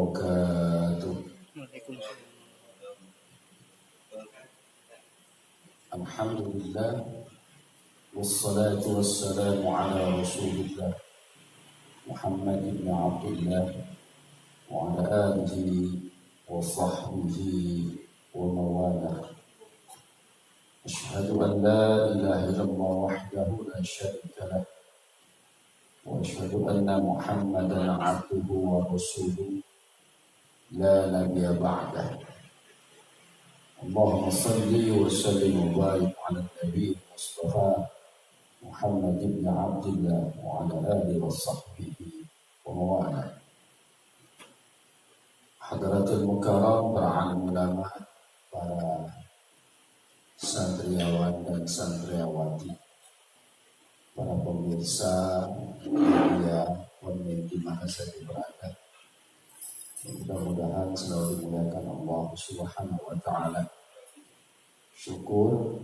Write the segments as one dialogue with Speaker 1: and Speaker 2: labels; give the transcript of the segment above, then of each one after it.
Speaker 1: wabarakatuh. Alhamdulillah wassalatu wassalamu ala Rasulillah Muhammad ibn Abdullah wa ala alihi wa sahbihi wa mawalah. Asyhadu an la ilaha illallah wahdahu la syarika lah wa asyhadu anna Muhammadan abduhu wa rasuluh la nabiyya ba'dah. Allahumma salli wa sallim wa barik ala nabi Mustafa Muhammad ibn Abdullah wa ala alihi wa sahbihi wa mawalah. Hadratul mukarram, para alim ulama, para santriawan dan santriawati, para pemirsa media online di mana saja berada, mudah-mudahan selalu dimuliakan Allah Subhanahu wa Ta'ala. Syukur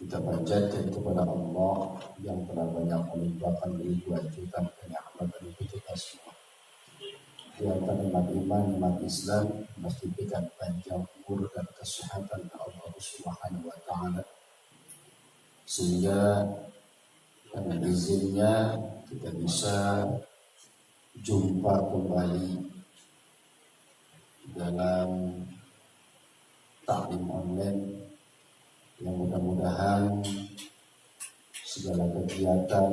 Speaker 1: kita panjatkan kepada Allah yang telah banyak melimpahkan ribuan juta kenikmatan bagi kita semua. Di antara nikmat iman, nikmat Islam, mesti diberikan panjang umur dan kesehatan Allah Subhanahu wa Ta'ala, sehingga dengan izinnya kita bisa jumpa kembali dalam taklim online yang mudah-mudahan segala kegiatan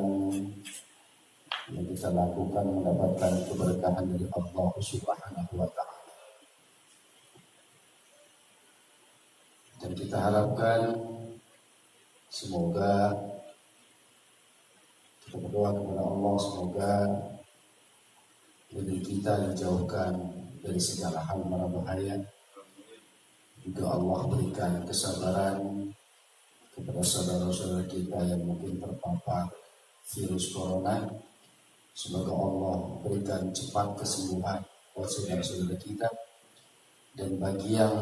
Speaker 1: yang kita lakukan mendapatkan keberkahan dari Allah Subhanahu wa Ta'ala. Dan kita harapkan semoga kita berdoa kepada Allah, semoga diri kita dijauhkan dari segala hal mara bahaya. Juga Allah berikan kesabaran kepada saudara-saudara kita yang mungkin terpapar virus corona. Semoga Allah berikan cepat kesembuhan buat saudara-saudara kita. Dan bagi yang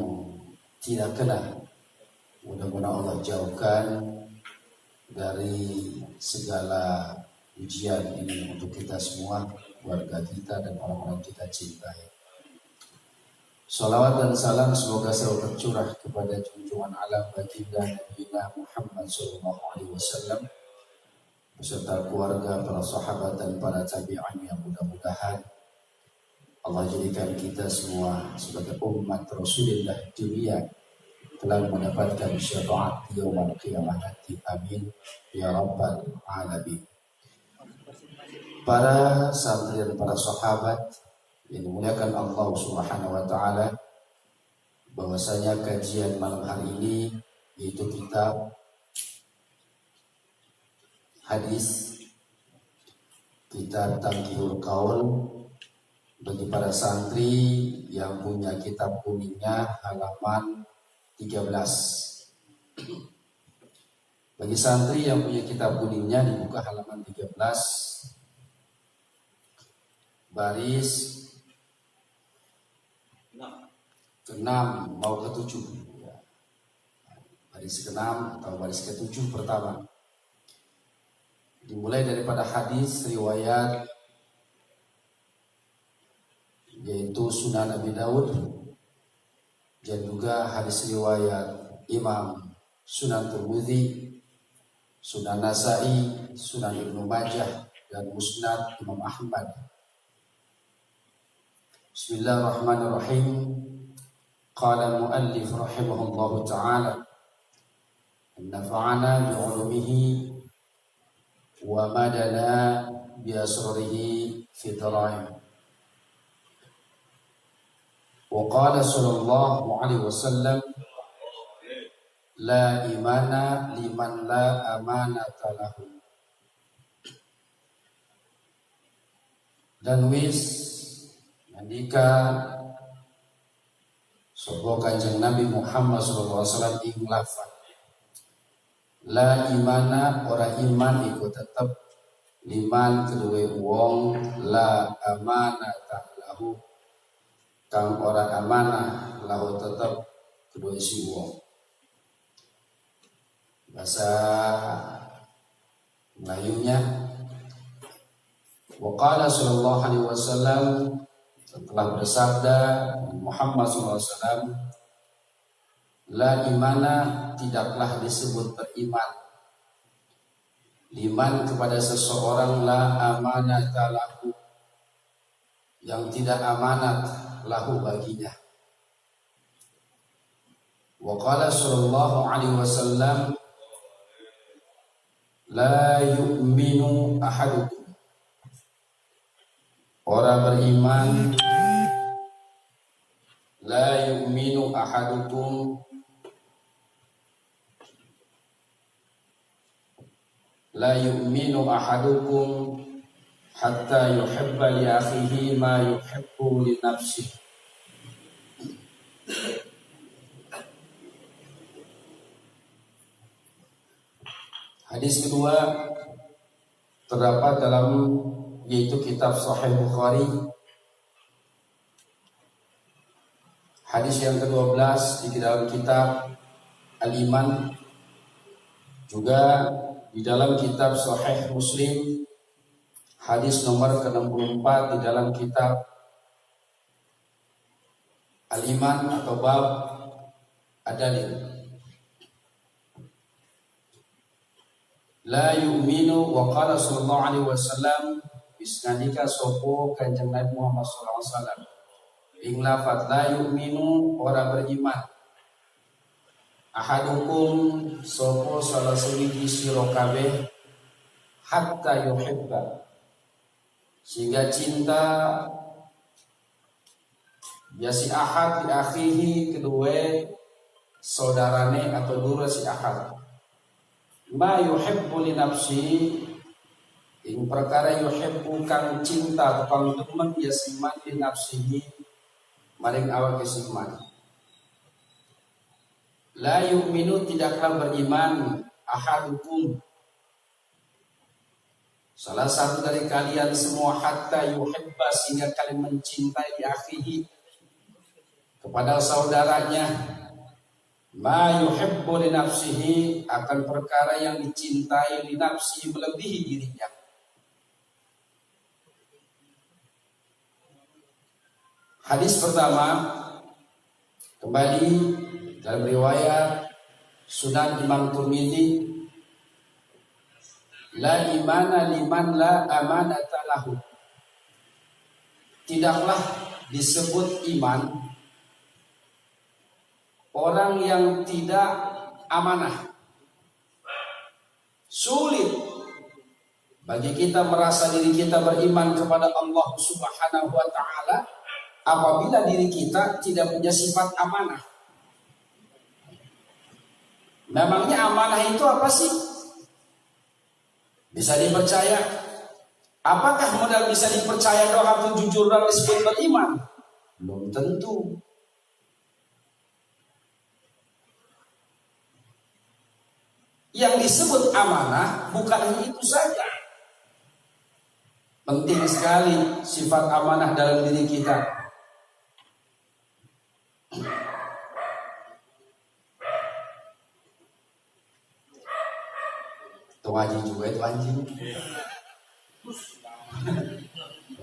Speaker 1: tidak kena, mudah-mudahan Allah jauhkan dari segala ujian ini untuk kita semua, keluarga kita dan orang-orang kita cintai. Salawat dan salam semoga selalu tercurah kepada junjungan alam baginda Nabi Muhammad SAW beserta keluarga, para sahabat dan para tabi'in yang mudah-mudahan Allah jadikan kita semua sebagai umat Rasulullah dunia telah mendapatkan syafaat yaumul qiyamah nanti. Amin ya rabbal alamin. Para santri dan para sahabat yang dimuliakan Allah Subhanahu wa Ta'ala, bahwasanya kajian malam hari ini yaitu kitab hadis, kitab Tangkihul Qaul. Bagi para santri yang punya kitab kuningnya halaman 13. Bagi santri yang punya kitab kuningnya dibuka halaman 13, baris ke-6 mau ke-7 ya. Baris ke-6 atau baris ke-7 pertama. Dimulai daripada hadis riwayat yaitu Sunan Abi Daud, dan juga hadis riwayat Imam Sunan Tirmidzi, Sunan Nasa'i, Sunan Ibnu Majah, dan Musnad Imam Ahmad. Bismillahirrahmanirrahim. Qala al-muallif rahimahullahu ta'ala, nafa'ana bi'ulumihi wa madana biasrarihi fi daraim. Wa qala sallallahu alaihi wasallam, la imana liman la amanata lahu. Dan wis nandika sapa Kanjeng Nabi Muhammad sallallahu alaihi wasallam ing lafaz, la imana ora iman iku tetep liman kedue wong la amanata lahu kang ora amanah lahu tetep kedue si wong. Bahasa Melayunya, wa qala sallallahu alaihi wasallam, setelah bersabda Muhammad SAW, la imana, tidaklah disebut beriman, liman kepada seseorang, la amanata lahu, yang tidak amanat lahu baginya. Wa qala sallallahu alaihi wasallam, la yu'minu ahadukum, orang beriman, la yu'minu ahadukum, la yu'minu ahadukum hatta yuhibba li akhihi ma yuhibbu li nafsihi. Hadis kedua terdapat dalam yaitu kitab Sahih Bukhari. Hadis yang ke-12 di dalam kitab Al-Iman, juga di dalam kitab Sahih Muslim, hadis nomor ke-64 di dalam kitab Al-Iman atau bab Ad-Dalil. La yu'minu, wa qala sallallahu alaihi wasallam, bisnadika sopo Kanjeng Nabi Muhammad sallallahu alaihi wasallam, ing lafaz la yu'minu, ora beriman, ahadukum sopo salah sewiji sira kabeh, hatta yuhibba, sehingga cinta ya si ahad di akhihi, kedua saudarane atau dura si ahad, ma yuhibbu li nafsi, ing perkara yuhibbu kang cinta kang demen ya siman li nafsihi maring awake siman. La yu'minu, tidaklah beriman, ahadukum salah satu dari kalian semua, hatta yuhibba, sehingga kalian mencintai akhihi kepada saudaranya, ma yuhibbu li nafsihi, akan perkara yang dicintai li nafsihi, melebihi dirinya. Hadis pertama kembali dalam riwayat Sunan Imam Tirmidzi, la imana liman la amanata lahu, tidaklah disebut iman orang yang tidak amanah. Sulit bagi kita merasa diri kita beriman kepada Allah Subhanahu wa ta'ala apabila diri kita tidak punya sifat amanah. Memangnya amanah itu apa sih? Bisa dipercaya? Apakah modal bisa dipercaya doang atau jujur dan disebut beriman? Belum tentu. Yang disebut amanah bukan hanya itu saja. Penting sekali sifat amanah dalam diri kita. Itu anjing juga itu anjing.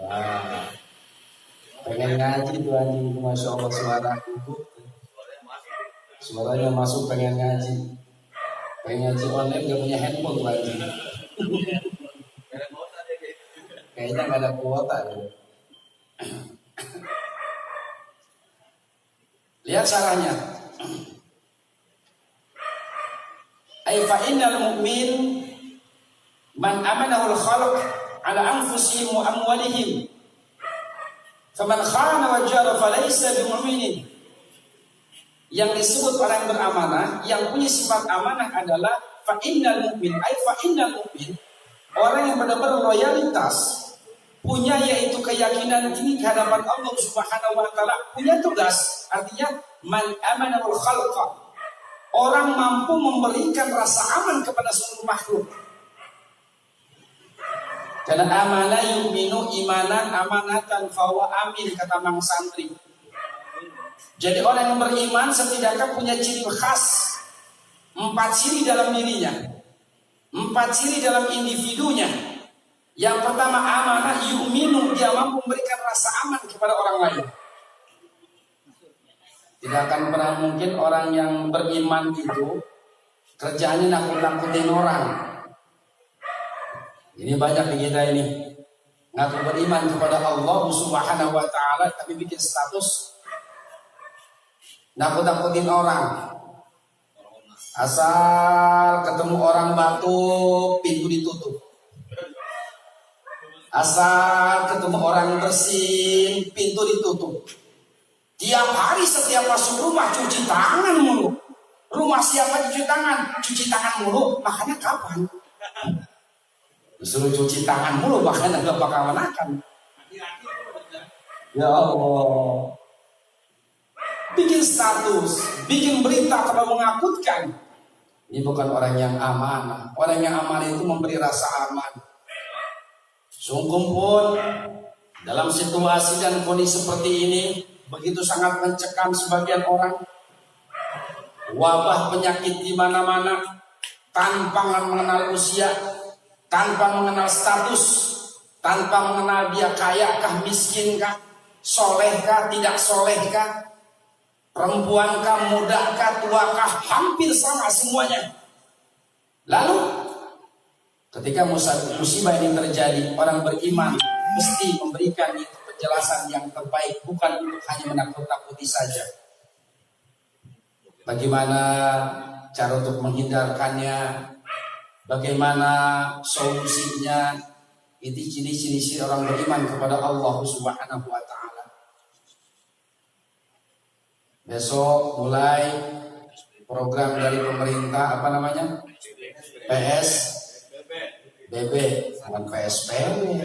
Speaker 1: Wah, pengen ngaji tuh anjing, masya Allah, suara kuku, suaranya masuk, pengen ngaji. Pengen ngaji online gak punya handphone tuh anjing. Kayaknya gak ada kuota gitu. Lihat caranya. Ay fa innal mu'min man amanahu al-khalq ala anfusihim wa amwalihim, faman khana wa jara falaysa bimu'minin. Yang disebut orang yang beramanah, yang punya sifat amanah adalah fa innal mu'min, ay fa innal mu'min, orang yang benar-benar loyalitas, punya yaitu keyakinan tinggi di hadapan Allah Subhanahu wa taala, punya tugas. Artinya man amanahu al-khalq, orang mampu memberikan rasa aman kepada seluruh makhluk. Karena amanah yu'minu imanan amanatan fawa amin, kata Mang Santri. Jadi orang yang beriman setidaknya punya ciri khas, 4 ciri dalam dirinya, 4 ciri dalam individunya. Yang pertama amanah, yu'minu, dia mampu memberikan rasa aman kepada orang lain. Tidak akan pernah mungkin orang yang beriman itu kerjaannya nakut-nakutin orang. Ini banyak di kita ini. Ngaku beriman kepada Allah Subhanahu wa taala tapi bikin status nakut-nakutin orang. Asal ketemu orang batuk, pintu ditutup. Asal ketemu orang bersin, pintu ditutup. Tiap hari setiap masuk rumah cuci tangan mulu. Rumah siapa cuci tangan? Cuci tangan mulu. Makanya kapan? Disuruh cuci tangan mulu, bahkan agak bakal menakan. Ya Allah. Bikin status, bikin berita kalau menakutkan. Ini bukan orang yang amanah. Orang yang amanah itu memberi rasa aman. Sungguh pun dalam situasi dan kondisi seperti ini begitu sangat mencekam sebagian orang. Wabah penyakit di mana-mana tanpa mengenal usia, tanpa mengenal status, tanpa mengenal dia kaya kah, miskin kah, soleh kah, tidak soleh kah, perempuan kah, muda kah, tua kah, hampir sama semuanya. Lalu ketika musibah ini terjadi, orang beriman mesti memberikan itu penjelasan yang terbaik, bukan untuk hanya menakut-nakuti saja. Bagaimana cara untuk menghindarkannya, bagaimana solusinya, itu ciri-ciri orang beriman kepada Allah Subhanahu wa taala. Besok mulai program dari pemerintah, apa namanya? PSBB, bukan PSBB.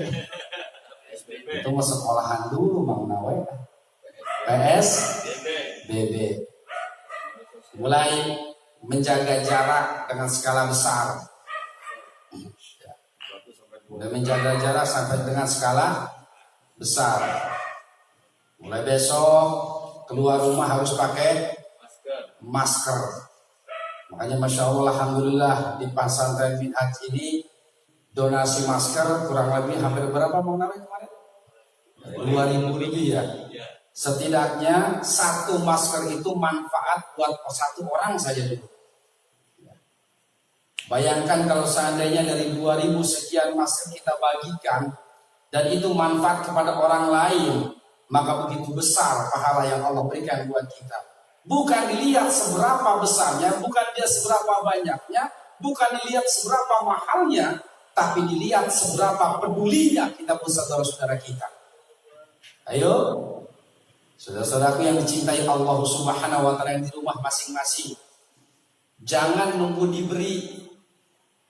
Speaker 1: Itu mau sekolahan dulu Mang Nawe. PSBB. Mulai menjaga jarak dengan skala besar. Mulai menjaga jarak sampai dengan skala besar. Mulai besok keluar rumah harus pakai masker. Makanya Masya Allah, Alhamdulillah di pesantren Minhaj ini donasi masker kurang lebih hampir berapa Mang Nawe kemarin? 2.000 lebih ya. Setidaknya satu masker itu manfaat buat satu orang saja dulu. Bayangkan kalau seandainya dari 2.000 sekian masker kita bagikan dan itu manfaat kepada orang lain, maka begitu besar pahala yang Allah berikan buat kita. Bukan dilihat seberapa besarnya, bukan dia seberapa banyaknya, bukan dilihat seberapa mahalnya, tapi dilihat seberapa pedulinya kita buat saudara-saudara kita. Ayo, saudara-saudaraku yang dicintai Allah Subhanahu wa taala yang di rumah masing-masing, jangan nunggu diberi.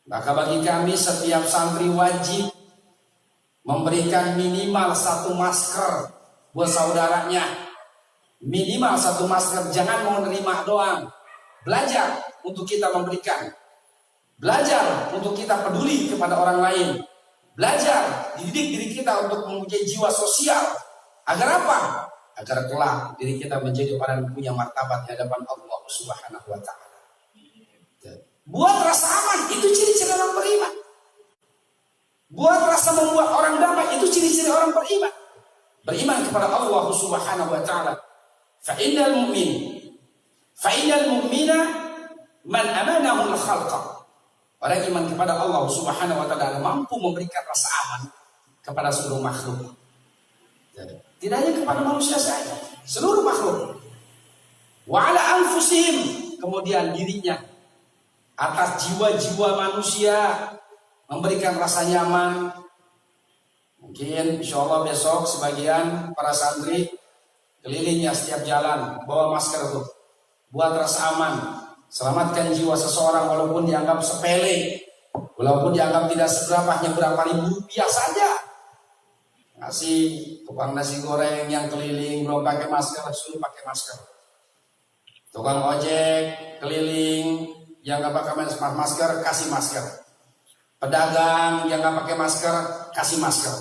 Speaker 1: Maka bagi kami setiap santri wajib memberikan minimal satu masker buat saudaranya. Minimal satu masker, jangan mau nerima doang. Belajar untuk kita memberikan. Belajar untuk kita peduli kepada orang lain. Belajar, dididik diri kita untuk mempunyai jiwa sosial. Agar apa? Agar kelak diri kita menjadi orang yang punya martabat di hadapan Allah Subhanahu wa taala. Buat rasa aman, itu ciri-ciri orang beriman. Buat rasa membuat orang damai, itu ciri-ciri orang beriman. Beriman kepada Allah Subhanahu wa taala. Fa'innal mu'mina man amanahu al-khalqa. Orang iman kepada Allah Subhanahu wa taala mampu memberikan rasa aman kepada seluruh makhluk. Tidak hanya kepada manusia saja, seluruh makhluk. Wa ala anfusihim, kemudian dirinya, atas jiwa-jiwa manusia memberikan rasa nyaman. Mungkin insya Allah besok sebagian para santri kelilingnya setiap jalan bawa masker itu buat rasa aman. Selamatkan jiwa seseorang walaupun dianggap sepele, walaupun dianggap tidak seberapa, hanya berapa ribu rupiah saja. Ngasih tukang nasi goreng yang keliling belum pakai masker, suruh pakai masker. Tukang ojek keliling yang nggak pakai masker, kasih masker. Pedagang yang nggak pakai masker, kasih masker.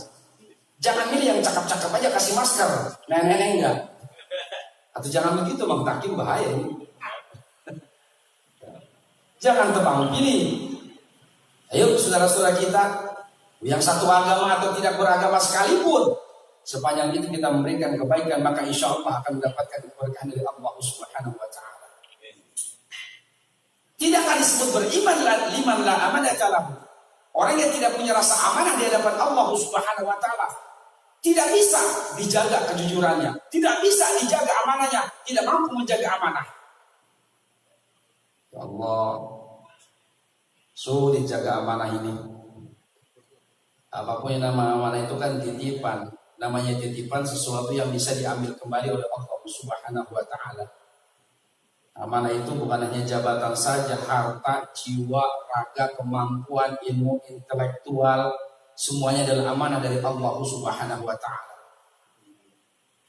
Speaker 1: Jangan milih yang cakep-cakep aja kasih masker, nenek-nenek enggak. Atau jangan begitu Bang Takim, bahaya ini. Jangan tebang pilih. Ayo saudara-saudara kita, Yang satu agama atau tidak beragama sekalipun, sepanjang itu kita memberikan kebaikan, maka insya Allah akan mendapatkan keberkahan dari Allah Subhanahu wa Ta'ala. Tidaklah disebut beriman liman la amanata lahu. Orang yang tidak punya rasa amanah di hadapan Allah Subhanahu wa Ta'ala tidak bisa dijaga kejujurannya, tidak bisa dijaga amanahnya, tidak mampu menjaga amanah. Ya Allah, sulit jaga amanah ini. Apapun yang nama amanah itu kan titipan. Namanya titipan sesuatu yang bisa diambil kembali oleh Allah Subhanahu wa Ta'ala. Amanah itu bukan hanya jabatan saja, harta, jiwa, raga, kemampuan, ilmu, intelektual, semuanya adalah amanah dari Allah Subhanahu wa Ta'ala.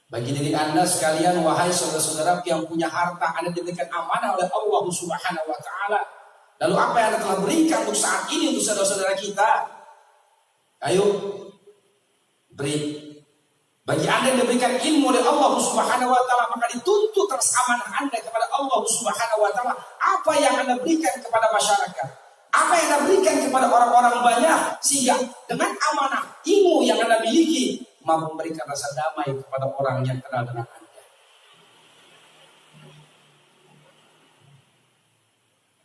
Speaker 1: Bagi diri Anda sekalian, wahai saudara-saudara yang punya harta, Anda diberikan amanah oleh Allah Subhanahu wa Ta'ala. Lalu apa yang Anda telah berikan untuk saat ini untuk saudara-saudara kita? Ayo beri. Bagi Anda yang diberikan ilmu oleh Allah Subhanahu wa Ta'ala, maka dituntut atas amanah Anda kepada Allah Subhanahu wa Ta'ala. Apa yang Anda berikan kepada masyarakat, apa yang Anda berikan kepada orang-orang banyak, sehingga dengan amanah ilmu yang Anda miliki mampu memberikan rasa damai kepada orang yang kenal dengan Anda.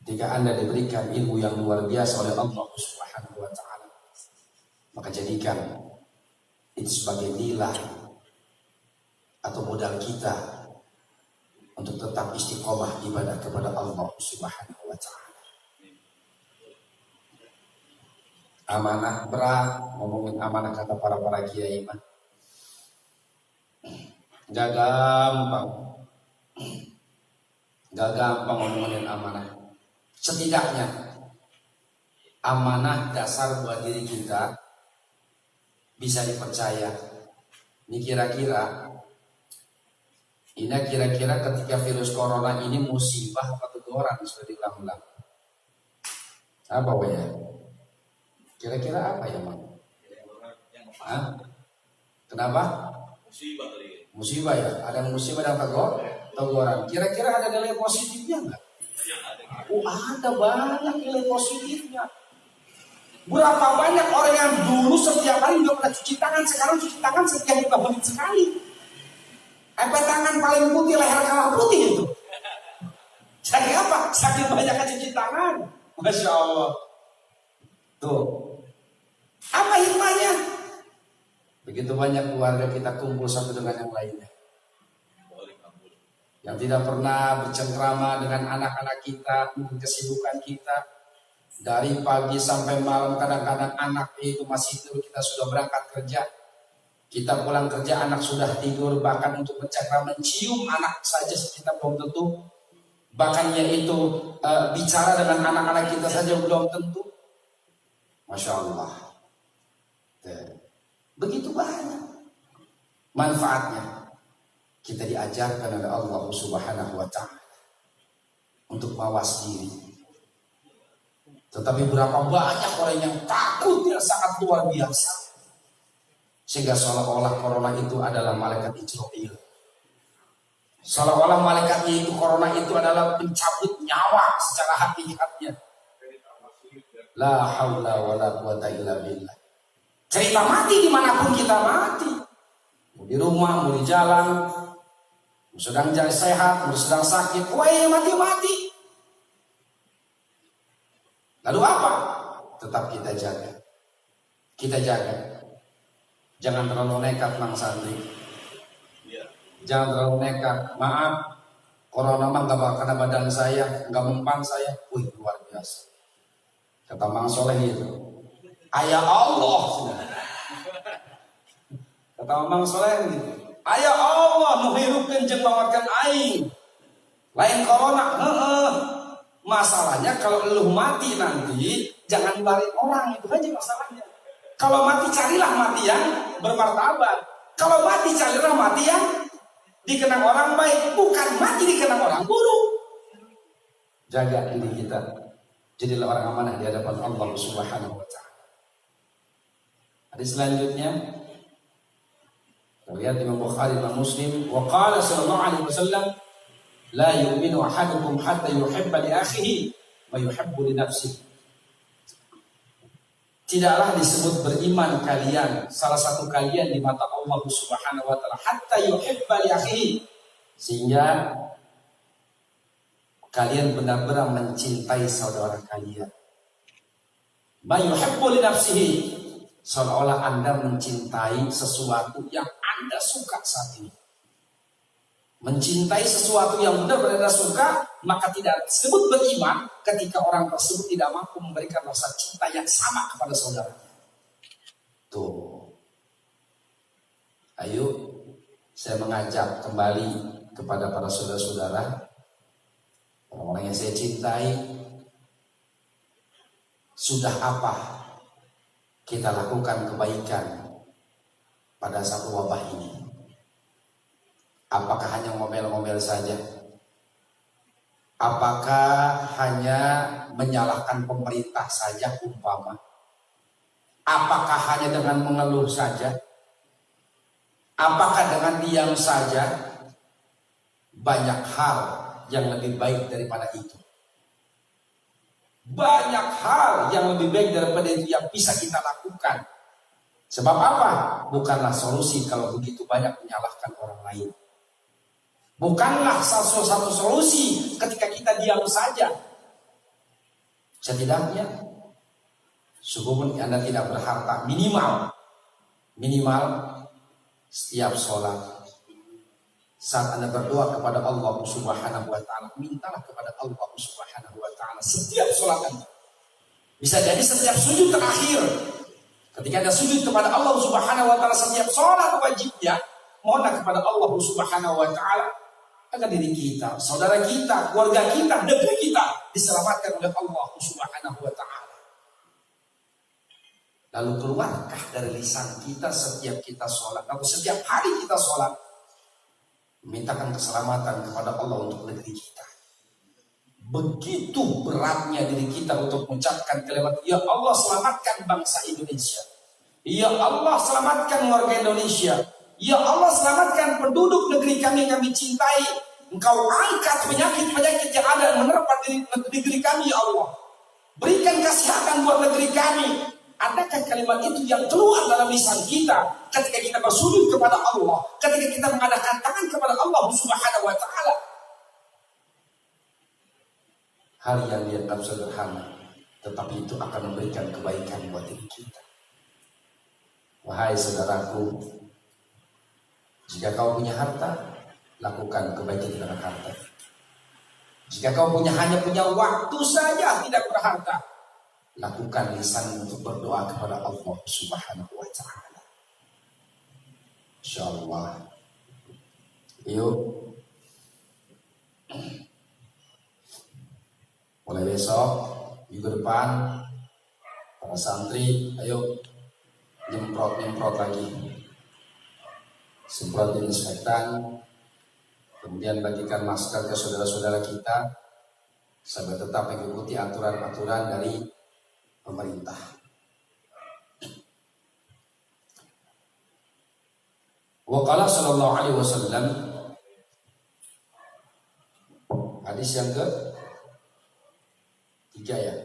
Speaker 1: Ketika Anda diberikan ilmu yang luar biasa oleh Allah Subhanahu wa Ta'ala, maka jadikan itu sebagai nilai atau modal kita untuk tetap istiqomah ibadah kepada Allah Subhanahu wa Ta'ala. Amanah berat, ngomongin amanah kata para kiai mah gak gampang ngomongin amanah. Setidaknya amanah dasar buat diri kita bisa dipercaya. Ini kira-kira ketika virus corona ini musibah atau teguran sudah diulang-ulang. Apa ya? Kira-kira apa ya, Mang? Kenapa? Musibah ya. Ada musibah dan teguran. Kira-kira ada nilai positifnya enggak? Ada banyak nilai positifnya. Berapa banyak orang yang dulu setiap hari nggak pernah cuci tangan, sekarang cuci tangan setiap 5 menit sekali. Tangan paling putih, leher kalah putih itu. Jadi apa? Saking banyak cuci tangan. Masya Allah. Tuh. Apa hikmahnya? Begitu banyak keluarga kita kumpul satu dengan yang lainnya. Yang tidak pernah bercengkrama dengan anak-anak kita, mungkin kesibukan kita. Dari pagi sampai malam, kadang-kadang anak itu masih tidur, kita sudah berangkat kerja. Kita pulang kerja, anak sudah tidur. Bahkan untuk bercakap mencium anak saja kita belum tentu. Bahkan yaitu bicara dengan anak-anak kita saja belum tentu. Masya Allah. Begitu banyak manfaatnya. Kita diajarkan oleh Allah Subhanahu wa Ta'ala untuk mawas diri. Tetapi berapa banyak orang yang takut yang sangat luar biasa, sehingga seolah-olah corona itu adalah malaikat Israel. Seolah-olah malaikatnya itu, corona itu adalah pencabut nyawa secara hakikatnya. La haula wa la quwata illa billah. Cerita mati dimanapun kita mati. Mau di rumah, mau di jalan, mau sedang sehat, mau sedang sakit, mati-mati. Lalu apa? Tetap kita jaga. Kita jaga. Jangan terlalu nekat, Mang Santri. Jangan terlalu nekat. Maaf, corona mah gak kena badan saya, gak mempan saya. Wih, luar biasa. Kata Mang Soleh itu, ayah Allah. Kata Mang Soleh gitu, ayah Allah menghirupkan jeung mawatkan aing. Lain corona, masalahnya kalau lu mati nanti jangan balik orang, itu aja masalahnya. Kalau mati carilah mati yang bermartabat. Kalau mati carilah mati yang dikenang orang baik, bukan mati dikenang orang buruk. Jaga diri kita, jadilah orang amanah di hadapan Allah Subhanahu wa Ta'ala. Hadis selanjutnya, kita lihat Imam Bukhari dan Muslim. Wa qala sallallahu alaihi wasallam, la yu'minu ahadukum hatta yuhibba li akhihi wa yuhibbu li nafsihi.
Speaker 2: tidaklah disebut beriman kalian, salah satu kalian di mata Allah Subhanahu wa taala, hatta yuhibba li akhihi, sehingga kalian benar-benar mencintai saudara kalian. Ma yuhibbu li nafsihi, seolah-olah Anda mencintai sesuatu yang Anda suka saat ini. Mencintai sesuatu yang benar-benar Anda suka, maka tidak disebut beriman ketika orang tersebut tidak mampu memberikan rasa cinta yang sama kepada saudara. Tuh. Ayo, saya mengajak kembali kepada para saudara-saudara, orang-orang yang saya cintai, sudah apa kita lakukan kebaikan pada satu wabah ini? Apakah hanya ngomel-ngomel saja? Apakah hanya menyalahkan pemerintah saja umpama? Apakah hanya dengan mengeluh saja? Apakah dengan diam saja? Banyak hal yang lebih baik daripada itu. Banyak hal yang lebih baik daripada itu yang bisa kita lakukan. Sebab apa? Bukanlah solusi kalau begitu banyak menyalahkan orang lain. Bukanlah satu solusi ketika kita diam saja. Setidaknya, sungguh Anda tidak berharta, minimal setiap sholat, saat Anda berdoa kepada Allah Subhanahu wa taala, mintalah kepada Allah Subhanahu wa taala setiap sholat Anda. Bisa jadi setiap sujud terakhir, ketika Anda sujud kepada Allah Subhanahu wa taala setiap sholat wajibnya, mohonlah kepada Allah Subhanahu wa taala agar diri kita, saudara kita, keluarga kita, negeri kita diselamatkan oleh Allah Subhanahu wa taala. Lalu keluarkah dari lisan kita setiap kita sholat atau setiap hari kita sholat, memintakan keselamatan kepada Allah untuk negeri kita. Begitu beratnya diri kita untuk mengucapkan kalimat, ya Allah selamatkan bangsa Indonesia, ya Allah selamatkan warga Indonesia, ya Allah selamatkan penduduk negeri kami cintai. Engkau angkat penyakit-penyakit yang ada menerpa di negeri kami, ya Allah. Berikan kesehatan buat negeri kami. Adakah kalimat itu yang keluar dalam lisan kita ketika kita bersujud kepada Allah, ketika kita mengadakan tangan kepada Allah Subhanahu wa taala? Hal yang dianggap sederhana, tetapi itu akan memberikan kebaikan buat diri kita. Wahai saudaraku, jika kau punya harta, lakukan kebaikan dengan harta. Jika kau hanya punya waktu saja tidak berharta, lakukan lisan untuk berdoa kepada Allah Subhanahu wa taala. Insyaallah. Yuk. Mulai besok minggu depan para santri ayo nyemprot lagi. Semprot disinfektan, kemudian bagikan masker ke saudara-saudara kita sampai tetap mengikuti aturan-aturan dari pemerintah. Wa qala sallallahu alaihi wasallam, hadis yang ke-3 ya.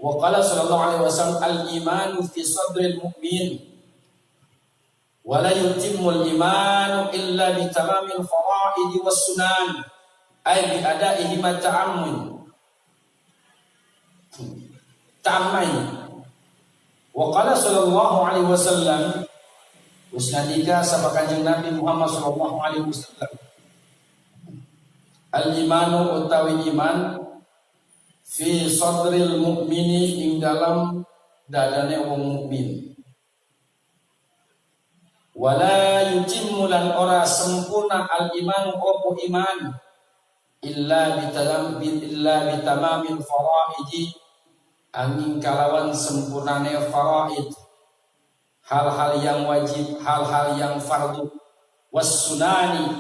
Speaker 2: Wa qala sallallahu alaihi wasallam, al-imanu fi sadril mu'min wa la yutimmu al-imanu illa bi tamamil fara'id was sunan ay bi adaihi ma ta'ammun ta'ammain. Wa qala sallallahu alaihi wasallam, usnadika sama kanjeng Nabi Muhammad sallallahu alaihi wasallam, al-imanu utawi iman fi sadril mu'mini ing dalam dadane wong mukmin, wala yutimmu lan ora sempurna al imanu opo iman illa bitamamil faraidi, angin kalawan sempurnane faraid, hal-hal yang wajib, hal-hal yang fardu, was sunani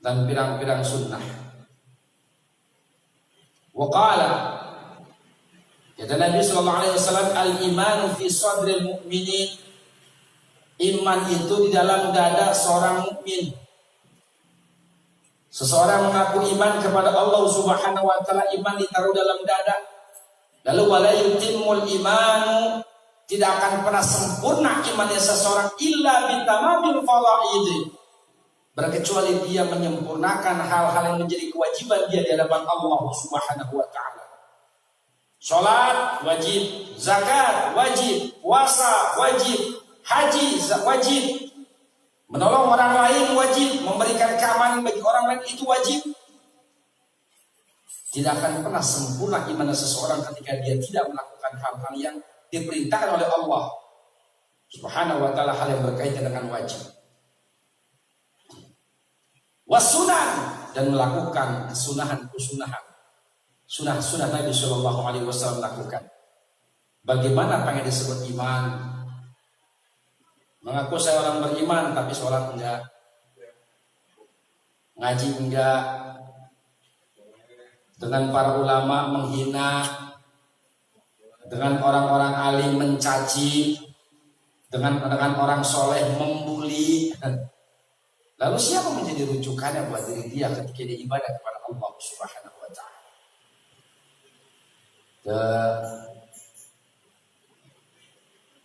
Speaker 2: dan pirang-pirang sunnah. Waqala, kata Nabi sallallahu alaihi wasallam, al-imanu fi sadril mu'mini, Iman itu di dalam dada seorang mukmin. Seseorang mengaku iman kepada Allah Subhanahu wa taala, iman ditaruh dalam dada. Lalu wala yutimul imanu, tidak akan pernah sempurna imannya seseorang illa bitamamil faraid, berkecuali dia menyempurnakan hal-hal yang menjadi kewajiban dia di hadapan Allah Subhanahu wa taala. Salat wajib, zakat wajib, puasa wajib, haji wajib, menolong orang lain wajib, memberikan keamanan bagi orang lain itu wajib. Tidak akan pernah sempurna iman seseorang ketika dia tidak melakukan hal-hal yang diperintahkan oleh Allah Subhanahu wa taala, hal yang berkaitan dengan wajib. Wasunan, dan melakukan kesunahan-kesunahan, sunah-sunah Nabi Shallallahu Alaihi Wasallam lakukan. Bagaimana pengen disebut iman? Mengaku saya orang beriman tapi sholat enggak, ngaji enggak, dengan para ulama menghina, dengan orang-orang alim mencaci, dengan orang soleh membuli. Lalu siapa menjadi rujukannya buat diri dia ketika dia ibadah kepada Allah Subhanahu wa taala?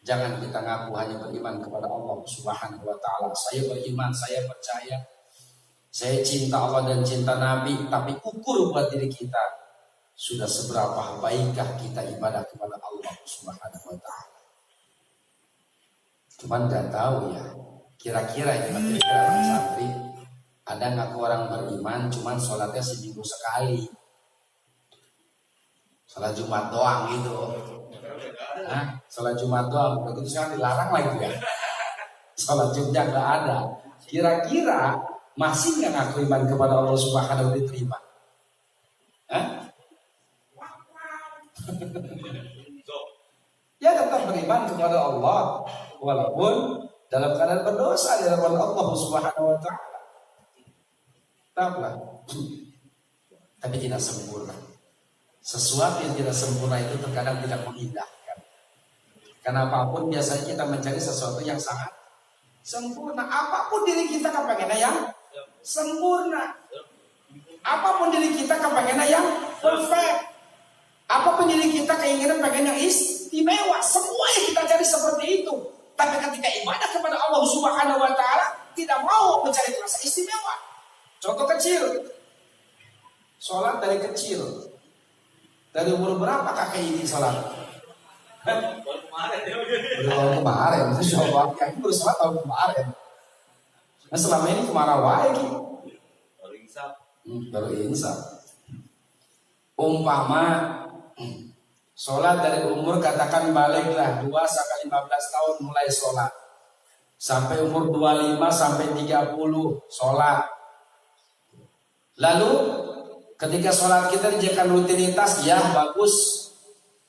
Speaker 2: Jangan kita ngaku hanya beriman kepada Allah Subhanahu wa taala. Saya beriman, saya percaya, saya cinta Allah dan cinta Nabi, tapi ukur buat diri kita, sudah seberapa baikkah kita ibadah kepada Allah Subhanahu wa taala. Cuman enggak tahu ya, kira-kira orang santri ada ngaku orang beriman cuman sholatnya seminggu sekali, sholat Jumat doang gitu. Nah, sholat Jumat doang, begitu sekarang dilarang lagi ya. Sholat Jumat nggak ada. Kira-kira masih nggak ngaku iman kepada Allah Subhanahu wa taala diterima? Ya tetap beriman kepada Allah walaupun dalam keadaan berdosa di hadapan Allah Subhanahu wa taala. Tetaplah. Tapi tidak sempurna. Sesuatu yang tidak sempurna itu terkadang tidak mengindahkan. Karena apapun biasanya kita mencari sesuatu yang sangat sempurna. Apapun diri kita kepengennya yang sempurna. Apapun diri kita kepengennya yang perfect. Apapun diri kita keinginan pengen yang istimewa. Semua yang kita cari seperti itu. Tapi ketika ibadah kepada Allah Subhanahu wa taala tidak mau mencari rasa istimewa. Contoh kecil. Sholat dari kecil. Dari umur berapa kakek ini sholat? Baru kemarin. Insya-Allah kakek baru sholat tahun kemarin. Nah selama ini kemana wae ki? Baru insaf. Umpama sholat dari umur katakan baliklah 2 sampai 15 tahun mulai sholat, sampai umur 25 sampai 30 sholat. Lalu ketika sholat kita dijadikan rutinitas, ya bagus,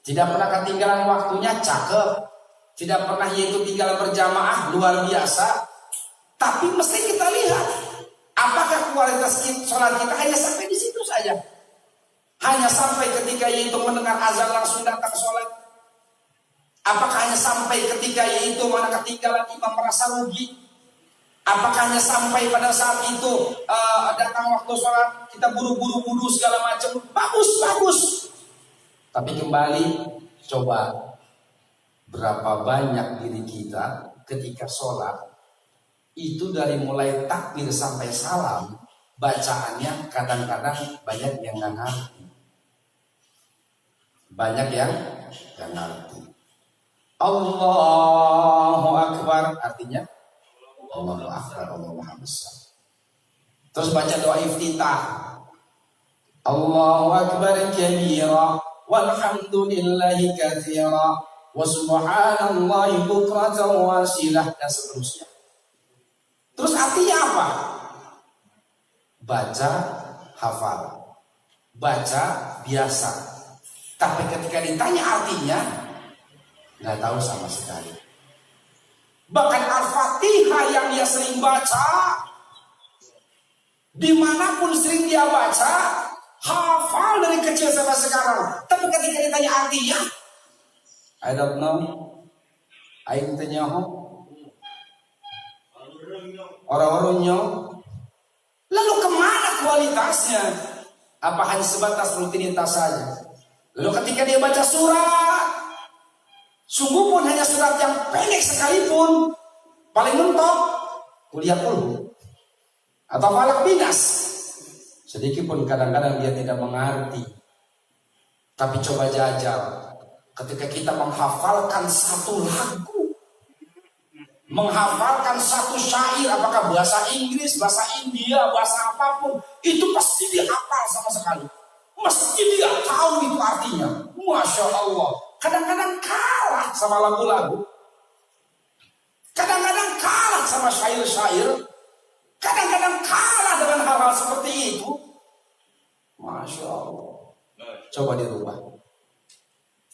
Speaker 2: tidak pernah ketinggalan waktunya, cakep, tidak pernah yaitu tinggal berjamaah, luar biasa. Tapi mesti kita lihat apakah kualitas sholat kita hanya sampai di situ saja. Hanya sampai ketika yaitu mendengar azan langsung datang sholat. Apakah hanya sampai ketika yaitu mana ketinggalan imam merasa rugi? Apakah hanya sampai pada saat itu datang waktu sholat kita buru-buru segala macam? Bagus. Tapi kembali coba berapa banyak diri kita ketika sholat itu dari mulai takbir sampai salam bacaannya kadang-kadang banyak yang nggak ngerti. Banyak yang nggak ngerti. Allahu Akbar artinya Allahu Akbar, Allahu Maha Besar. Terus baca doa iftitah. Allahu Akbar kabira walhamdulillahi katsira wa subhanallahi bukratan wasilah dan seterusnya. Terus artinya apa? Baca hafal, baca biasa. Tapi ketika ditanya artinya nggak tahu sama sekali. Bahkan Al-Fatihah yang dia sering baca, dimanapun sering dia baca, hafal dari kecil sampai sekarang. Tapi ketika ditanya artinya, I don't know, I don't know. Orang-orang nyong. Lalu kemana kualitasnya? Apa hanya sebatas rutinitas saja? Lalu ketika dia baca surat, sungguh pun hanya surat yang pendek sekalipun, paling mentok kuliah dulu atau falak binas, sedikit pun kadang-kadang dia tidak mengerti. Tapi coba jajal, ketika kita menghafalkan satu lagu, menghafalkan satu syair, apakah bahasa Inggris, bahasa India, bahasa apapun, itu pasti dihafal sama sekali. Mesti dia tahu itu artinya. Masya Allah. Kadang-kadang kalah sama lagu-lagu. Kadang-kadang kalah sama syair-syair. Kadang-kadang kalah dengan hal-hal seperti itu. Masya Allah. Coba dirubah.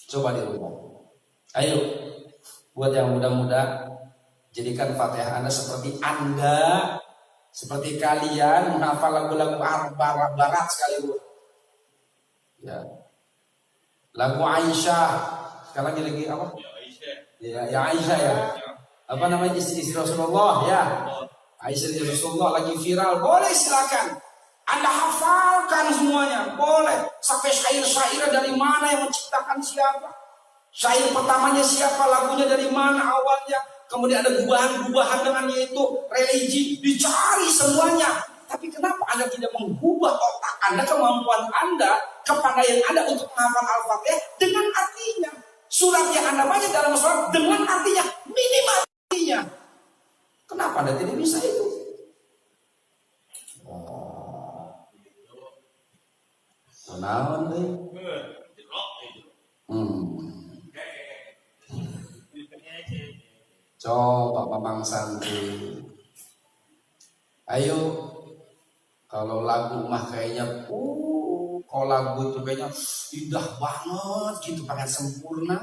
Speaker 2: Coba dirubah. Ayo. Buat yang muda-muda, jadikan Fatihah Anda seperti Anda, seperti kalian menghafal lagu-lagu barat sekalipun. Ya. Lagu Aisyah. Sekarang lagi apa? Ya Aisyah ya. Apa namanya istri Rasulullah ya? Aisyah istri Rasulullah lagi viral. Boleh silakan. Anda hafalkan semuanya. Boleh. Sampai syair-syair dari mana yang menciptakan siapa? Syair pertamanya siapa? Lagunya dari mana awalnya? Kemudian ada gubahan-gubahan dengannya itu religi. Dicari semuanya. Tapi kenapa Anda tidak mengubah otak Anda, kemampuan Anda, kepandaian Anda untuk menghafal Al-Fatihah dengan artinya? Surat yang Anda baca dalam surat dengan artinya, minimal artinya. Kenapa Anda tidak bisa itu? Kenalan deh. Coba Mamang Santi. Ayo. Kalau lagu mah kayaknya, kalau lagu itu kayaknya indah banget gitu, pengen sempurna.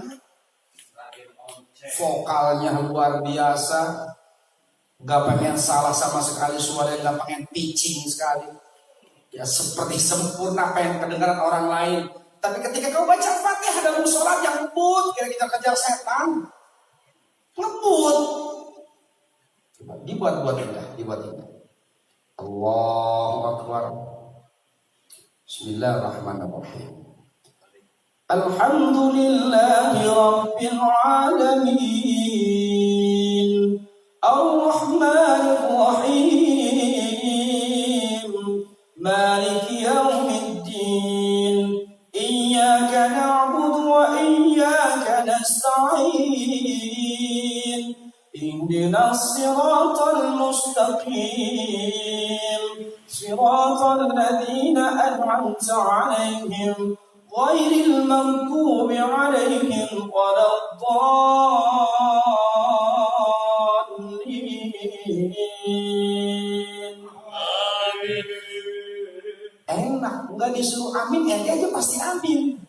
Speaker 2: Vokalnya luar biasa, gak pengen salah sama sekali, suaranya gak pengen pitching sekali. Ya seperti sempurna, pengen kedengaran orang lain. Tapi ketika kau baca Fatihah dalam sholat yang ngebut, kira kita kejar setan, ngebut. Dibuat indah, dibuat indah. Allahu Akbar. Bismillahirrahmanirrahim. Alhamdulillahi Rabbil Alamin, Ar-Rahmanir Rahim, Maliki Yawmiddin, Iyyaka na'budu wa iyyaka nasta'in, Ihdinas siratal mustaqim, siratal ladzina an'amta 'alaihim ghairil maghdubi 'alaihim waladdallin. Enak, enggak disuruh amin, ente aja pasti amin.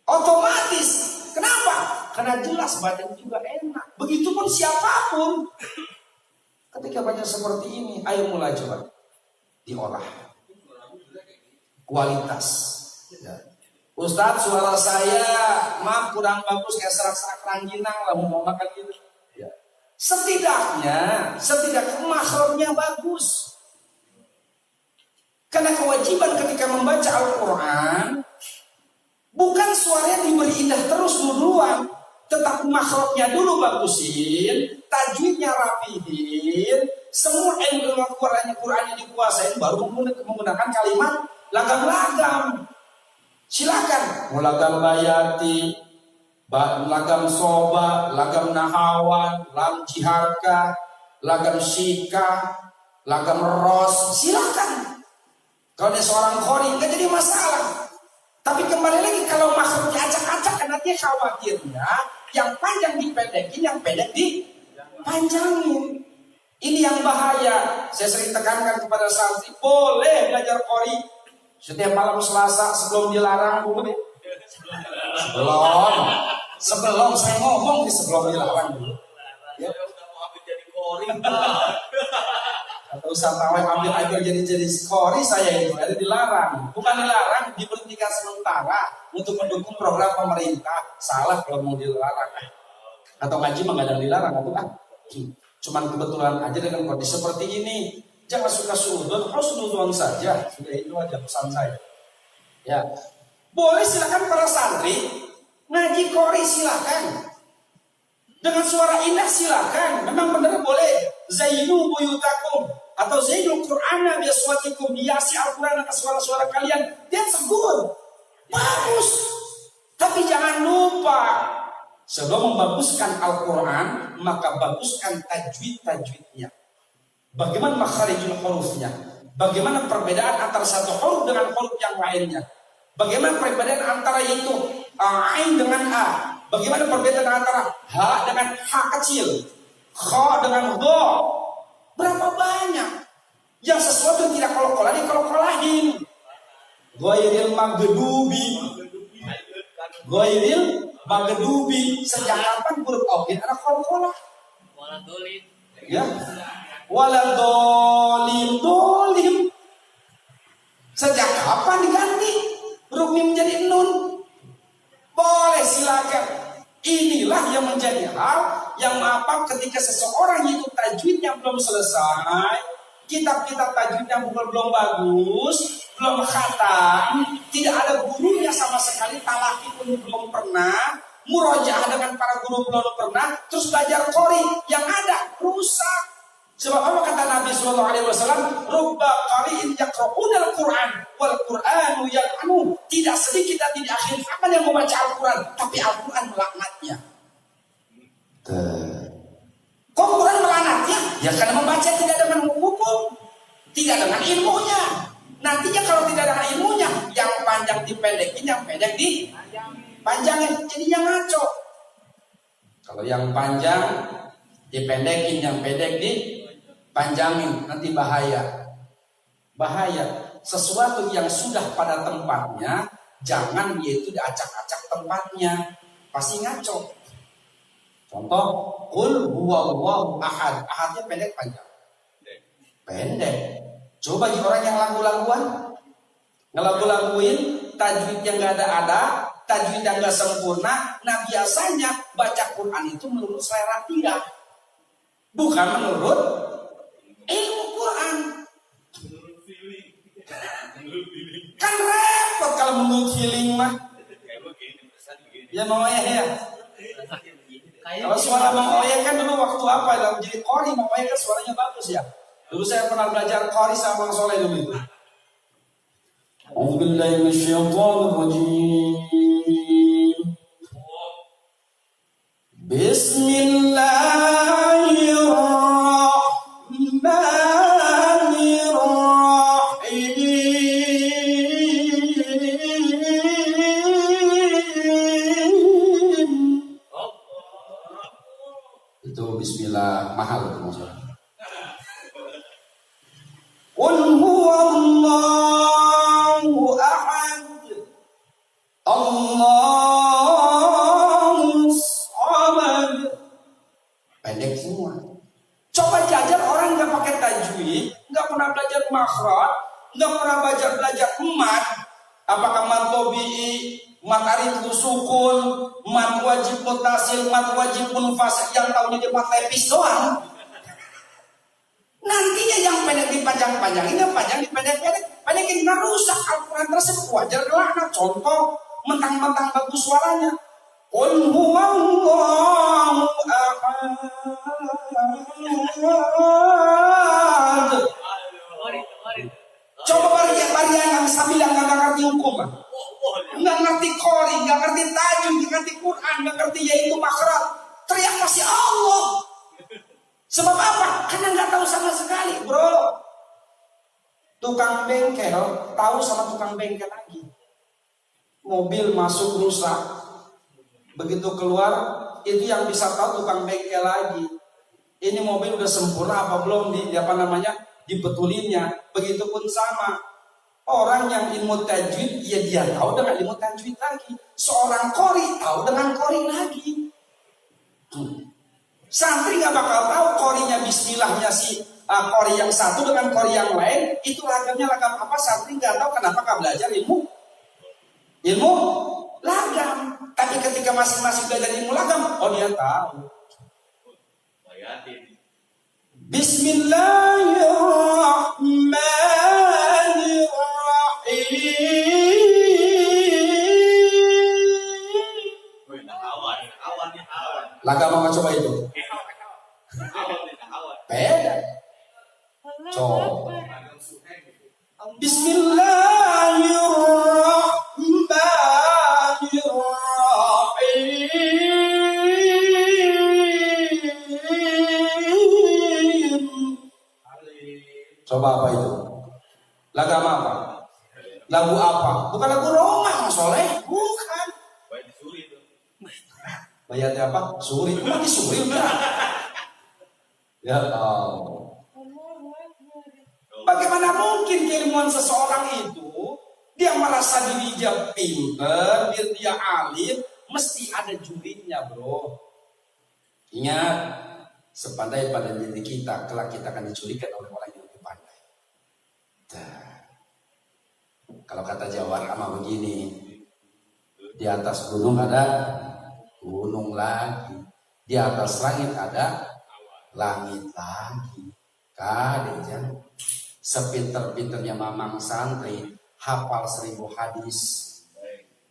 Speaker 2: Otomatis. Kenapa? Karena jelas badan juga enak. Begitupun siapapun. Ketika baca seperti ini, ayo mulai coba diolah. Kualitas. Ya. Ustadz, suara saya maaf kurang bagus, kayak serak-serak rangginang lah mau makan gitu. Ya. Setidaknya makhrajnya bagus. Karena kewajiban ketika membaca Al-Quran, bukan suaranya diberi indah terus duluan, tetapi makhrajnya dulu bagusin, tajwidnya rapihin, semua ilmu Qurannya dikuasain, baru menggunakan kalimat lagam-lagam. Silakan, mau lagam bayati, lagam soba, lagam nahawan, lam jiharka, lagam syika, lagam ros, silakan. Kalau dia seorang qori, nggak jadi masalah. Tapi kembali lagi kalau makhrajnya acak-acak, karena dia khawatirnya yang panjang dipendekin, yang pendek dipanjangin. Ini yang bahaya. Saya sering tekankan kepada santri, boleh belajar qori setiap malam Selasa sebelum dilarang, boleh. Sebelum saya ngomong di sebelum dilarang dulu. Ya. Atau sampai ambil agar jadi qori saya itu ada dilarang, bukan dilarang, diberhentikan sementara untuk mendukung program pemerintah. Salah kalau mau dilarang. Atau ngaji mah nggak ada dilarang, atau kan? Cuman kebetulan aja dengan kondisi seperti ini. Jangan suka suudon, husnuzon saja. Sudah itu aja pesan saya. Ya, boleh silakan para santri ngaji qori silakan. Dengan suara indah silakan. Memang benar boleh. Zainu buyutakum atau zainul Qur'ana bi aswatikum, hiasi Al-Qur'an dengan suara-suara kalian. Dia segur. Bagus. Tapi jangan lupa sebelum membaguskan Al-Quran, maka baguskan tajwid-tajwidnya. Bagaimana makharijul hurufnya? Bagaimana perbedaan antara satu huruf dengan huruf yang lainnya? Bagaimana perbedaan antara itu ain dengan a? Bagaimana perbedaan antara ha dengan h kecil, kha dengan do? Berapa banyak? Yang sesuatu yang tidak kolok-kolahin, kolok-kolahin. Ghairil magdubi. Sejak kapan huruf audin ada kolok-kolah? Ya. Dolim. Sejak kapan diganti huruf mim menjadi nun? Boleh silakan. Inilah yang menjadi hal yang ketika seseorang itu tajwidnya belum selesai, kitab-kitab tajwidnya belum bagus, belum khatam, tidak ada gurunya sama sekali, talaki pun belum pernah, murojaah dengan para guru belum pernah, terus belajar qori yang ada rusak. Sebab apa kata Nabi Sallallahu Alaihi Wasallam? Rubba qari'in yaqra'unal Quran wal Quranu yal'anu. Tidak sedikit dan tidak akhir zaman yang membaca Al-Quran, tapi Al-Quran melaknatnya. Kok Quran melaknatnya? Ya karena membaca tidak dengan hukum, tidak dengan ilmunya. Nantinya kalau tidak dengan ilmunya, yang panjang dipendekin, yang pendek dipanjangin, jadinya ngaco. Kalau yang panjang dipendekin, yang pendek dipanjangin, nanti bahaya. Sesuatu yang sudah pada tempatnya, jangan yaitu diacak-acak tempatnya, pasti ngaco. Contoh, qul huwallahu ahad. Ahadnya pendek panjang? Pendek. Coba bagi orang yang lagu-laguan, ngelagu-laguin, tajwid yang gak ada, tajwid yang gak sempurna. Nah biasanya baca Quran itu menurut selera dia, bukan menurut ilmu Quran. Kan repot kalau menurut feeling mah. Ya mau ya. Kalau suara Bang Oya kan dulu waktu apa ya jadi qori, Bang Oya kan suaranya bagus ya. Dulu saya pernah belajar qori sama Bang Soleh dulu itu. A'udzubillahi minasyaitonir rajim. Bismillahirrahmanirrahim. Itu bismillah mahal itu maksudnya. Qul huwallahu ahad. Allahus samad. Pendek semua. Coba jajar orang nggak pakai tajwid, nggak pernah belajar makhraj, nggak pernah belajar mat. Apakah mat tobi'i, mat arif itu sukun, mat wajib mutasil, mat wajib munfasil, yang tahunya dia mat lepis doang. Nantinya yang pendek dipanjang-panjangin, yang panjang dipendekin, nggak rusak Al-Quran tersebut. Wajar kelaknat. Contoh, mentang-mentang bagus suaranya. Qul huwallahu ahad. Coba barian sambil yang nggak ngerti hukum, nggak ngerti qori, nggak ngerti tajwid, nggak ngerti Quran, nggak ngerti yaitu makhraj, teriak masih Allah. Sebab apa? Karena nggak tahu sama sekali, bro. Tukang bengkel tahu sama tukang bengkel lagi. Mobil masuk rusak, begitu keluar itu yang bisa tahu tukang bengkel lagi. Ini mobil udah sempurna apa belum dibetulinnya. Begitupun sama orang yang ilmu tajwid, ya dia tahu dengan ilmu tajwid lagi. Seorang qori tahu dengan qori lagi. Santri nggak bakal tahu qorinya bismillahnya si qori yang satu dengan qori yang lain itu lagamnya lagam apa. Santri nggak tahu, kenapa nggak belajar ilmu lagam. Tapi ketika masing-masing belajar ilmu lagam, oh dia tahu. Bismillahirrahmanirrahim. Laga mama coba itu. Beda. Coba. Bismillahirrahmanirrahim. Coba apa itu? Lagu apa? Lagu apa? Bukan lagu Roma, Mas Soleh. Bukan. Bayatnya apa? Suri. Mati suri udah. Ya Allah. Bagaimana mungkin keilmuan seseorang itu dia merasa dirinya pinter, dia alim, mesti ada jurinya, bro. Ingat, sepandai pada diri kita, kelak kita akan diculikan oleh orang yang lebih pandai. Kalau kata Jawa Rama begini, di atas gunung ada gunung lagi, di atas langit ada langit lagi. Kadang sepinter-pinternya mamang santri hafal 1000 hadis,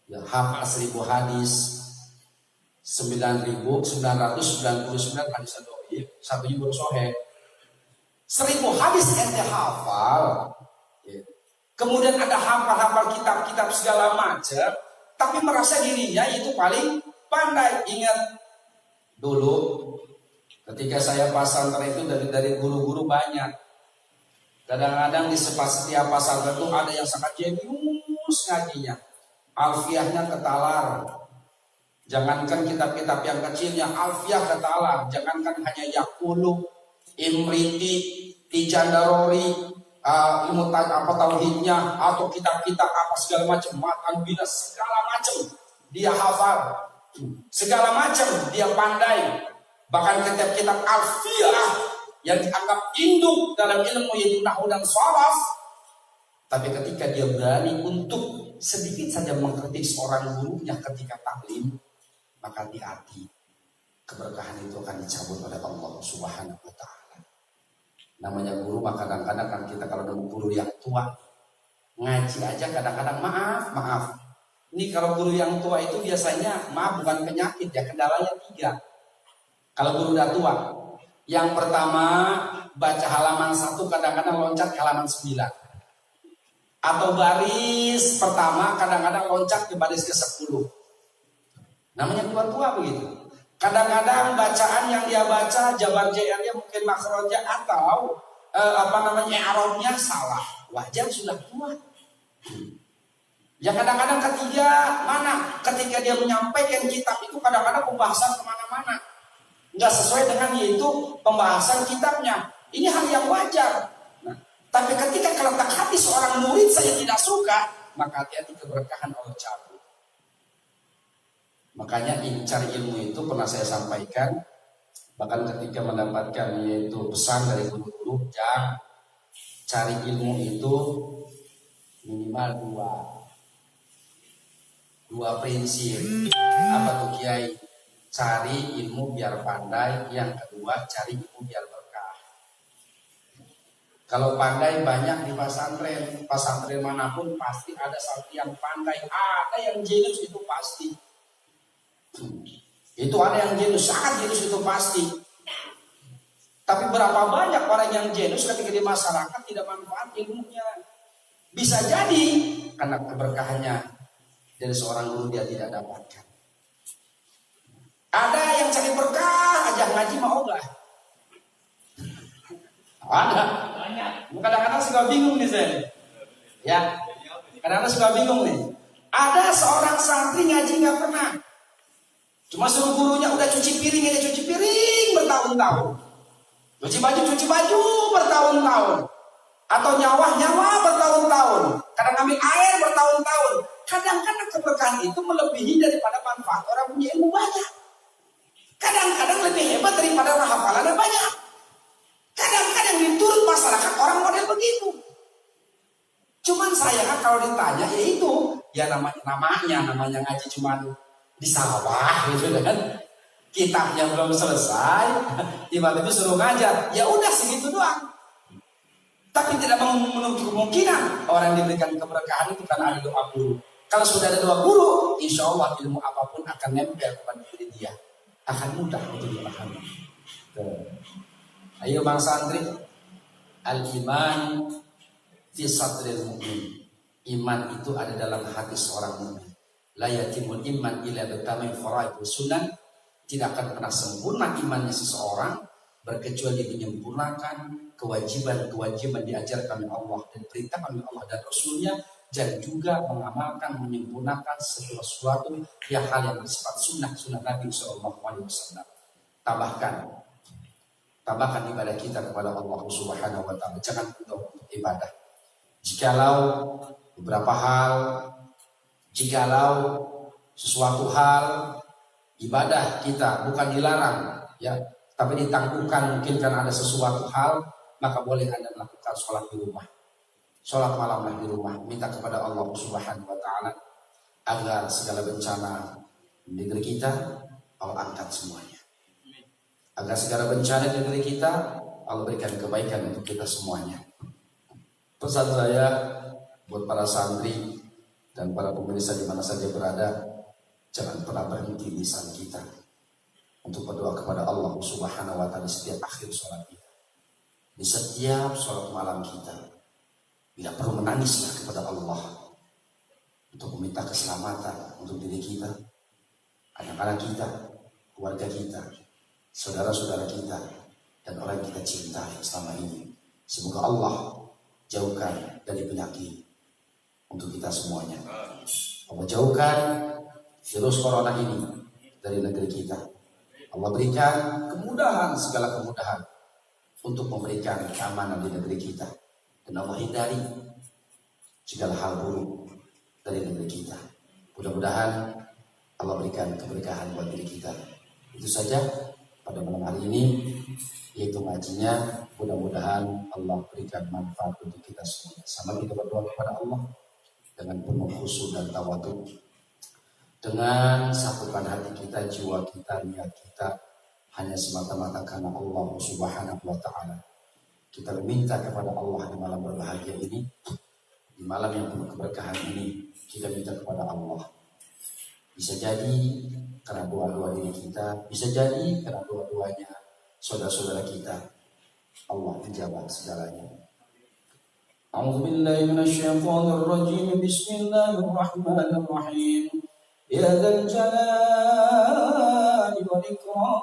Speaker 2: ya hafal 1000 hadis, 9.999 hadis dhaif, 1 juz sahih. 1000 hadis ente hafal, ya. Kemudian ada hafal kitab-kitab segala macam, tapi merasa dirinya itu paling pandai. Ingat dulu ketika saya pasantren itu dari guru-guru banyak. Kadang-kadang di setiap pasantren itu ada yang sangat jenius ngajinya, alfiahnya ketalar. Jangankan kitab-kitab yang kecilnya, alfiah ketalar. Jangankan hanya Yakulu, Imriti, Tijandarori, ilmu tauhidnya, atau kitab-kitab apa segala macam, matan bina segala macam dia hafal, segala macam dia pandai. Bahkan kitab-kitab alfiah yang dianggap induk dalam ilmu yaitu nahwu dan sharaf, tapi ketika dia berani untuk sedikit saja mengkritik seorang gurunya ketika taklim, maka hati-hati, keberkahan itu akan dicabut oleh Allah Subhanahu wa ta'ala. Namanya guru, maka kadang-kadang kan kita kalau nemu guru yang tua ngaji aja kadang-kadang maaf. Ini kalau guru yang tua itu biasanya bukan penyakit ya, kendalanya 3. Kalau guru udah tua, yang pertama baca halaman 1 kadang-kadang loncat ke halaman 9. Atau baris pertama kadang-kadang loncat ke baris ke-10. Namanya tua-tua begitu. Kadang-kadang bacaan yang dia baca jabar JR-nya mungkin makhrajnya atau i'rabnya salah. Wajar sudah tua. Yang kadang-kadang ketiga mana? Ketika dia menyampaikan kitab itu kadang-kadang pembahasan kemana-mana, nggak sesuai dengan yaitu pembahasan kitabnya. Ini hal yang wajar. Nah, tapi ketika keletak hati seorang murid saya tidak suka, maka hati-hati keberkahan Allah cabut. Makanya cari ilmu itu pernah saya sampaikan, bahkan ketika mendapatkan yaitu pesan dari guru-guru, yang cari ilmu itu minimal dua prinsip. Apa tuh Kiai? Cari ilmu biar pandai, yang kedua cari ilmu biar berkah. Kalau pandai banyak di pasantren manapun pasti ada santri yang pandai, ada yang jenius itu pasti. Itu ada yang jenius, sangat jenius itu pasti. Tapi berapa banyak orang yang jenius ketika di masyarakat tidak manfaat ilmunya? Bisa jadi karena keberkahannya dari seorang guru dia tidak dapatkan. Ada yang cari berkah, ajak ngaji mau nggak? Ada. Kadang-kadang suka bingung nih saya. Ya, kadang-kadang suka bingung nih. Ada seorang santri ngaji nggak pernah. Cuma suruh gurunya udah cuci piring aja, cuci piring bertahun-tahun. Cuci baju bertahun-tahun. Atau nyawa bertahun-tahun. Kadang ambil air bertahun-tahun. Kadang-kadang keberkahan itu melebihi daripada manfaat orang punya ilmu banyak. Kadang-kadang lebih hebat daripada orang hafalannya banyak. Kadang-kadang diturut masyarakat orang model begitu. Cuman saya kalau ditanya ya itu, ya namanya ngaji cuman di sawah gitu kan. kitabnya belum selesai, tiba-tiba suruh ngajar, ya udah segitu doang. Tapi tidak menutup kemungkinan orang yang diberikan keberkahan itu karena ada doa guru. Kalau sudah ada doa guru, insya Allah ilmu apapun akan nempel kepada diri dia, akan mudah untuk dipahami. Ayo bang santri, al-iman fi sadril mu'min. Iman itu ada dalam hati seorang mukmin. La yatimul iman illa bitamam faraidus sunnah. Tidak akan pernah sempurna imannya seseorang berkecuali menyempurnakan kewajiban-kewajiban diajarkan oleh Allah dan perintahkan oleh Allah dan Rasulnya, dan juga mengamalkan menyempurnakan segala sesuatu yang hal yang bersifat sunnah Nabi Sallallahu Alaihi Wasallam. Tambahkan ibadah kita kepada Allah Subhanahu Wa Taala. Jangan untuk ibadah. Jikalau sesuatu hal ibadah kita bukan dilarang, ya, tapi ditangguhkan mungkin karena ada sesuatu hal, maka boleh Anda melakukan sholat di rumah. Sholat malamlah di rumah, minta kepada Allah Subhanahu Wa Taala agar segala bencana di negeri kita Allah angkat semuanya. Agar segala bencana di negeri kita Allah berikan kebaikan untuk kita semuanya. Pesan saya buat para santri dan para pemirsa di mana saja berada, jangan pernah berhenti lisan kita untuk berdoa kepada Allah Subhanahu Wa Taala di setiap akhir sholat kita, di setiap sholat malam kita. Bila perlu menangislah kepada Allah untuk meminta keselamatan untuk diri kita, anak-anak kita, keluarga kita, saudara-saudara kita, dan orang yang kita cintai selama ini. Semoga Allah jauhkan dari penyakit untuk kita semuanya. Allah jauhkan virus corona ini dari negeri kita. Allah berikan kemudahan, segala kemudahan untuk memberikan keamanan di negeri kita. Dan Allah hindari segala hal buruk dari negeri kita. Mudah-mudahan Allah berikan keberkahan buat diri kita. Itu saja pada malam hari ini, yaitu ngajinya. Mudah-mudahan Allah berikan manfaat untuk kita semua. Sama kita berdoa kepada Allah dengan penuh khusyuk dan tawadhu, dengan satukan hati kita, jiwa kita, niat kita hanya semata-mata karena Allah Subhanahu Wa Taala. Kita meminta kepada Allah di malam berbahagia ini, di malam yang penuh keberkahan ini, kita minta kepada Allah. Bisa jadi karena doa-doa diri kita, bisa jadi karena doa-doanya saudara-saudara kita. Allah menjawab segalanya. A'udzu billahi minasyaitonir rajim. Bismillahirrahmanirrahim. Ya dzal jalali wal ikram.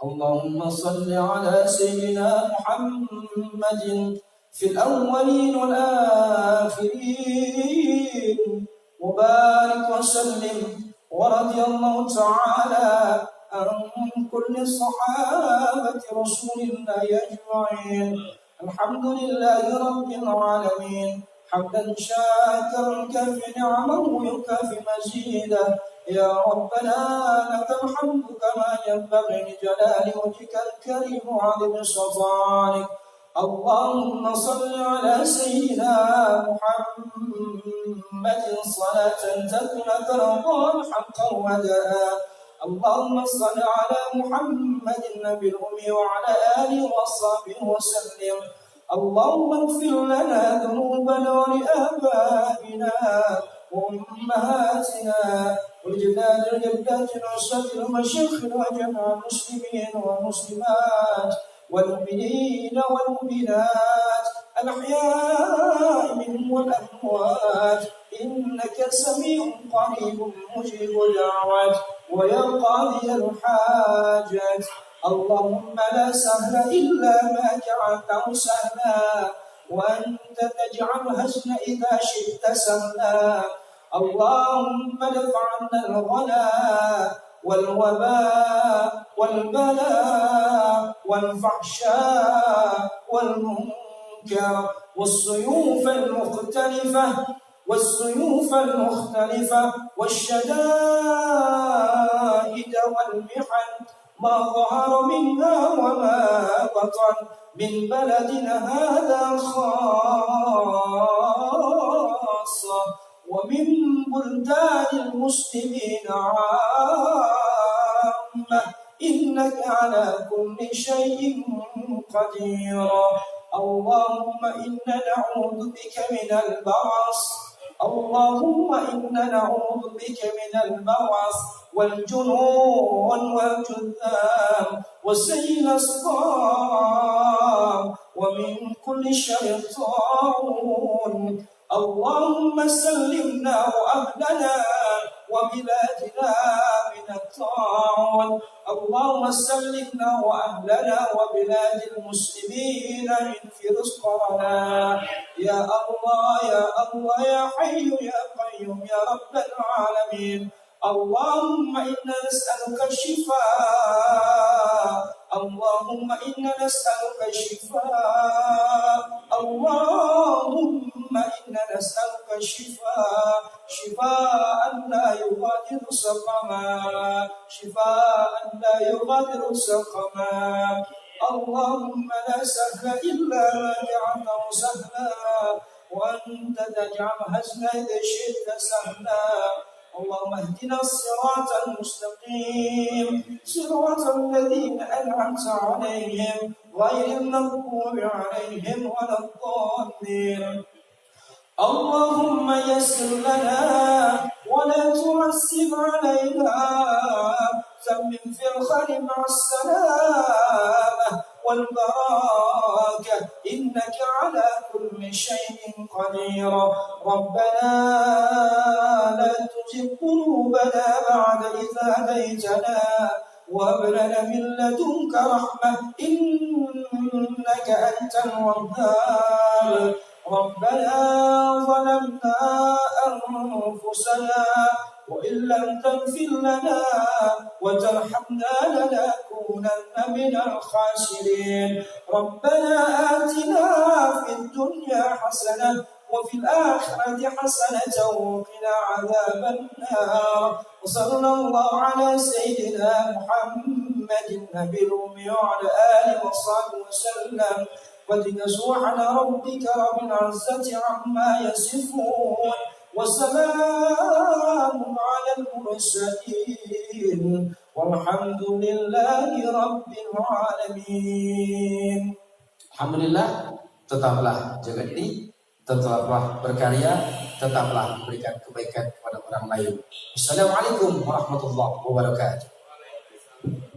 Speaker 2: Allahumma salli ala sayyidina Muhammadin fil awwalin wal akhirin. وبارك وسلم ورضي الله تعالى عن كل صحابة رسول الله أجمعين. الحمد لله رب العالمين حمدا شاكرا كافي نعمه ويكافي مزيدا. يا ربنا لك الحمد كما ينبغي لجلال وجهك الكريم وعظيم سلطانك. اللهم صل على سيدنا محمد صلاة تكون ترضى حقا وداء. اللهم صل على محمد النبي الأمي وعلى آله وصحبه وسلم. اللهم اغفر لنا ذنوبنا ولآبائنا وأمهاتنا والجداد والجدات والأسرة والمشايخ وجميع المسلمين والمسلمات والمؤمنين والمؤمنات الأحياء منهم والأموات إنك سميع قريب مجيب الدعوات ويا قاضي الحاجات. اللهم لا سهل إلا ما جعلته سهلا وأنت تجعل الحزن إذا شئت سهلا. اللهم ادفع عنا الغلاء والوباء والبلاء والفحشاء والمنكر والسيوف المختلفة والشدائد والمحن ما ظهر منها وما بطن من بلدنا هذا خاصة ومن بلدان المسلمين عامة إنك على كل شيء قدير. اللهم إنا نعوذ بك من البرص، اللهم إنا نعوذ بك من البرص والجنون والجذام وسيل الصداع ومن كل شيطان. اللهم سلمنا وأهلنا وبلادنا من الطاعون. اللهم سلمنا وأهلنا وبلاد المسلمين من رزقنا يا الله يا الله يا حي يا قيوم يا رب العالمين. اللهم إنا نسألك الشفاء، اللهم إنا نسألك الشفاء، اللهم إنا نسألك الشفاء، شفاء لا يغادر سقما، شفاء لا يغادر سقما. اللهم لا سهل إلا ما جعلته سهلا، وأنت تجعل الحزن إذا شئت سهلا. اللهم اهدنا الصراط المستقيم، صراط الذين أنعمت عليهم غير المغضوب عليهم ولا الضالين. اللهم يسر لنا ولا تعسر علينا، تمم في الخير مع السلامة والبركة إنك على كل شيء قدير. ربنا لا تزغ قلوبنا بعد إذ هديتنا وهب لنا من لدنك رحمة إنك أنت الوهاب. ربنا ظلمنا أنفسنا وإن لم تغفر لنا وترحمنا لنكونن من الخاسرين. ربنا آتنا في الدنيا حسنة وفي الآخرة حسنة وقنا عذاب النار. وصلى الله على سيدنا محمد النبي الأمي وعلى آله وصحبه وسلم. سبحان ربك رب العزة عما يصفون وسلام على المرسلين والحمد لله رب العالمين. Alhamdulillah, tetaplah jaga diri, tetaplah berkarya, tetaplah memberikan kebaikan kepada orang lain. Assalamualaikum warahmatullahi wabarakatuh.